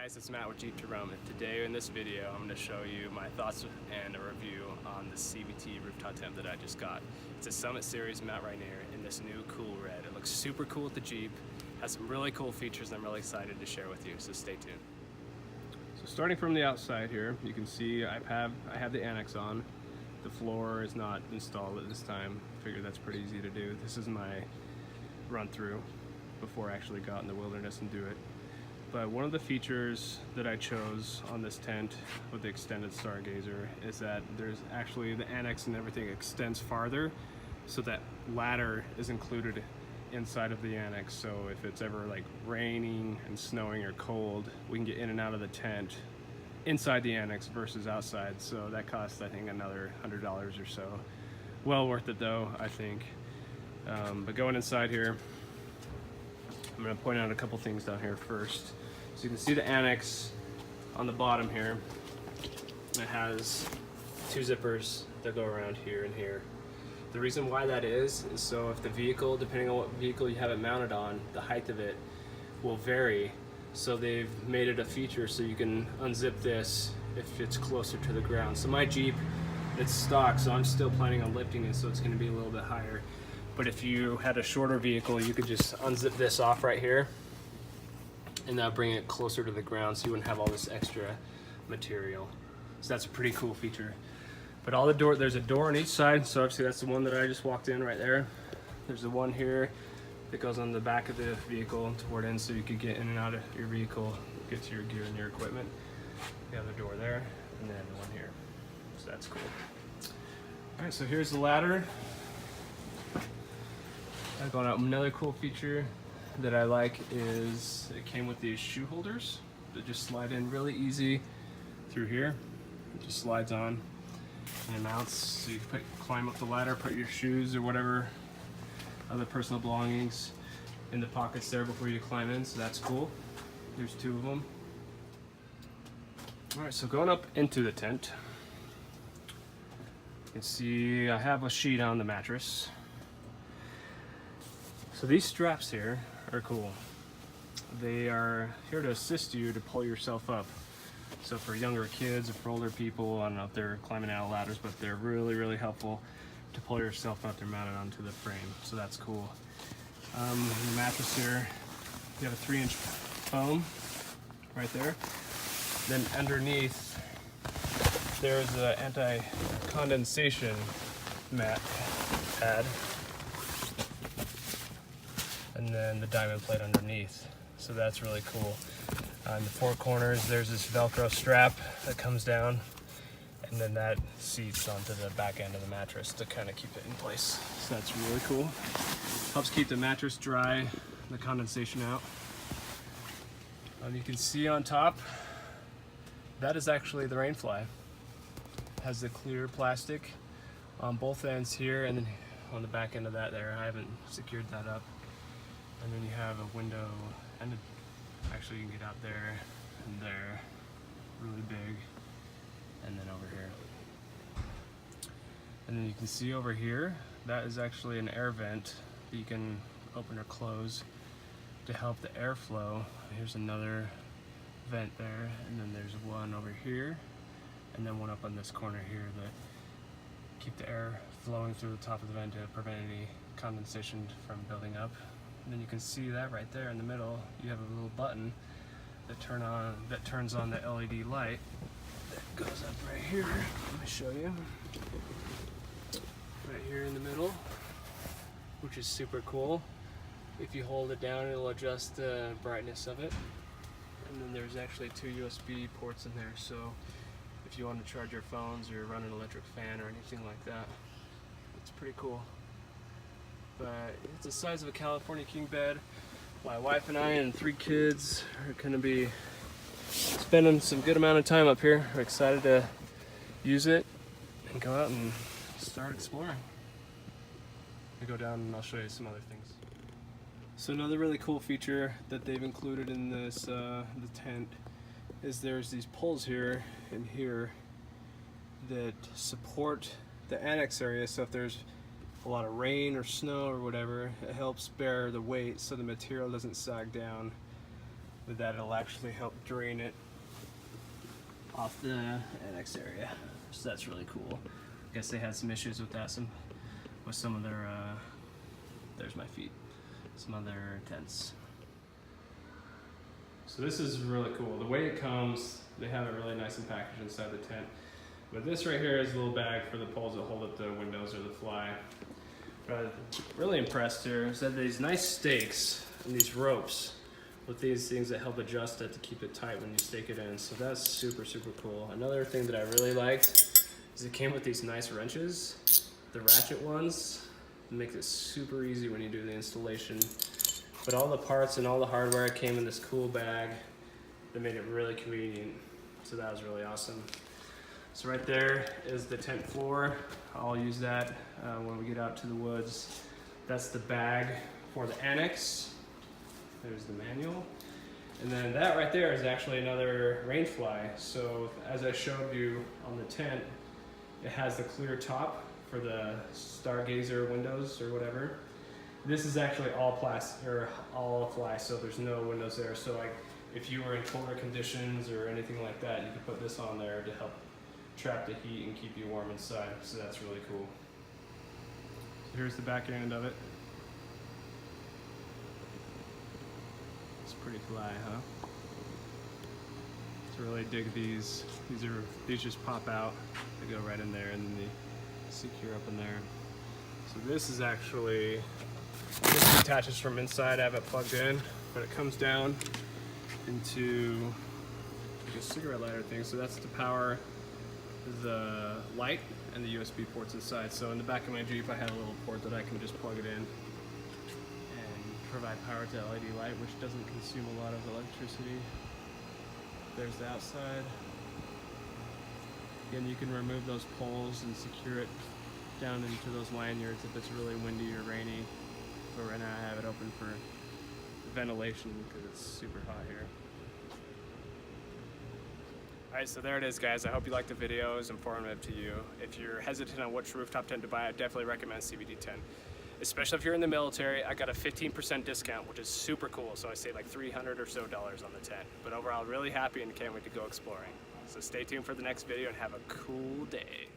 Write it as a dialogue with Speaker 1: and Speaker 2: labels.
Speaker 1: Guys, it's Matt with Jeep to Rome, and today in this video I'm going to show you my thoughts and a review on the CVT rooftop tent that I just got. It's a Summit Series Mount Rainier in this new cool red. It looks super cool with the Jeep, has some really cool features I'm really excited to share with you, so stay tuned. So starting from the outside here, you can see I have the annex on. The floor is not installed at this time. I figured that's pretty easy to do. This is my run through before I actually got in the wilderness and do it. But one of the features that I chose on this tent with the extended Stargazer is that there's actually the annex and everything extends farther, so that ladder is included inside of the annex. So if it's ever like raining and snowing or cold, we can get in and out of the tent inside the annex versus outside. So that costs, I think, another $100 or so. Well worth it though, I think. But going inside here, I'm going to point out a couple things down here first. So you can see the annex on the bottom here. It has two zippers that go around here and here. The reason why that is so if the vehicle, depending on what vehicle you have it mounted on, the height of it will vary. So they've made it a feature so you can unzip this if it's closer to the ground. So my Jeep, it's stock, so I'm still planning on lifting it, so it's going to be a little bit higher. But if you had a shorter vehicle, you could just unzip this off right here, and that'll bring it closer to the ground so you wouldn't have all this extra material. So that's a pretty cool feature. But all the there's a door on each side, so obviously that's the one that I just walked in right there. There's the one here that goes on the back of the vehicle toward in, so you could get in and out of your vehicle, get to your gear and your equipment. The other door there, and then the one here. So that's cool. All right, so here's the ladder. Going up, another cool feature that I like is it came with these shoe holders that just slide in really easy through here. It just slides on and it mounts, so you can climb up the ladder, put your shoes or whatever other personal belongings in the pockets there before you climb in, so that's cool. There's two of them. All right, so going up into the tent, you can see I have a sheet on the mattress. So these straps here are cool. They are here to assist you to pull yourself up. So for younger kids or for older people, I don't know if they're climbing out of ladders, but they're really, really helpful to pull yourself up. They're mounted onto the frame, so that's cool. The mattress here, you have a 3-inch foam right there. Then underneath, there's an anti-condensation mat pad. And then the diamond plate underneath. So that's really cool. In the four corners, there's this Velcro strap that comes down, and then that seats onto the back end of the mattress to kind of keep it in place. So that's really cool. Helps keep the mattress dry, the condensation out. You can see on top, that is actually the rainfly. It has the clear plastic on both ends here, and then on the back end of that there. I haven't secured that up. And then you have a window, and actually you can get out there and there, really big, and then over here. And then you can see over here, that is actually an air vent that you can open or close to help the airflow. Here's another vent there, and then there's one over here, and then one up on this corner here that keep the air flowing through the top of the vent to prevent any condensation from building up. And then you can see that right there in the middle, you have a little button that turns on the LED light that goes up right here. Let me show you. Right here in the middle, which is super cool. If you hold it down, it'll adjust the brightness of it. And then there's actually two USB ports in there, so if you want to charge your phones or run an electric fan or anything like that, it's pretty cool. But it's the size of a California king bed. My wife and I and 3 kids are going to be spending some good amount of time up here. We're excited to use it and go out and start exploring. I'll go down and I'll show you some other things. So another really cool feature that they've included in this the tent is there's these poles here and here that support the annex area. So if there's a lot of rain or snow or whatever, it helps bear the weight so the material doesn't sag down. With that, it'll actually help drain it off the annex area. So that's really cool. I guess they had some issues with that, with some of their, there's my feet, some other tents. So this is really cool. The way it comes, they have it really nice and packaged inside the tent. But this right here is a little bag for the poles that hold up the windows or the fly. But I'm really impressed here is that these nice stakes and these ropes with these things that help adjust it to keep it tight when you stake it in. So that's super, super cool. Another thing that I really liked is it came with these nice wrenches, the ratchet ones. It makes it super easy when you do the installation. But all the parts and all the hardware came in this cool bag that made it really convenient. So that was really awesome. So right there is the tent floor. I'll use that when we get out to the woods. That's the bag for the annex. There's the manual. And then that right there is actually another rain fly. So as I showed you on the tent, it has the clear top for the Stargazer windows or whatever. This is actually all plastic or all fly, so there's no windows there. So like if you were in colder conditions or anything like that, you could put this on there to help trap the heat and keep you warm inside. So that's really cool. So here's the back end of it. It's pretty fly, huh? So really dig these. These just pop out. They go right in there and then they secure up in there. So this is actually, this attaches from inside. I have it plugged in, but it comes down into like a cigarette lighter thing. So that's to power the light and the USB ports inside. So in the back of my Jeep, I had a little port that I can just plug it in and provide power to LED light, which doesn't consume a lot of electricity. There's the outside. Again, you can remove those poles and secure it down into those lanyards if it's really windy or rainy. But right now I have it open for ventilation because it's super hot here. Alright, so there it is, guys. I hope you liked the video. It was informative to you. If you're hesitant on which rooftop tent to buy, I definitely recommend CVT tent. Especially if you're in the military, I got a 15% discount, which is super cool. So I saved like $300 or so on the tent. But overall, really happy and can't wait to go exploring. So stay tuned for the next video and have a cool day.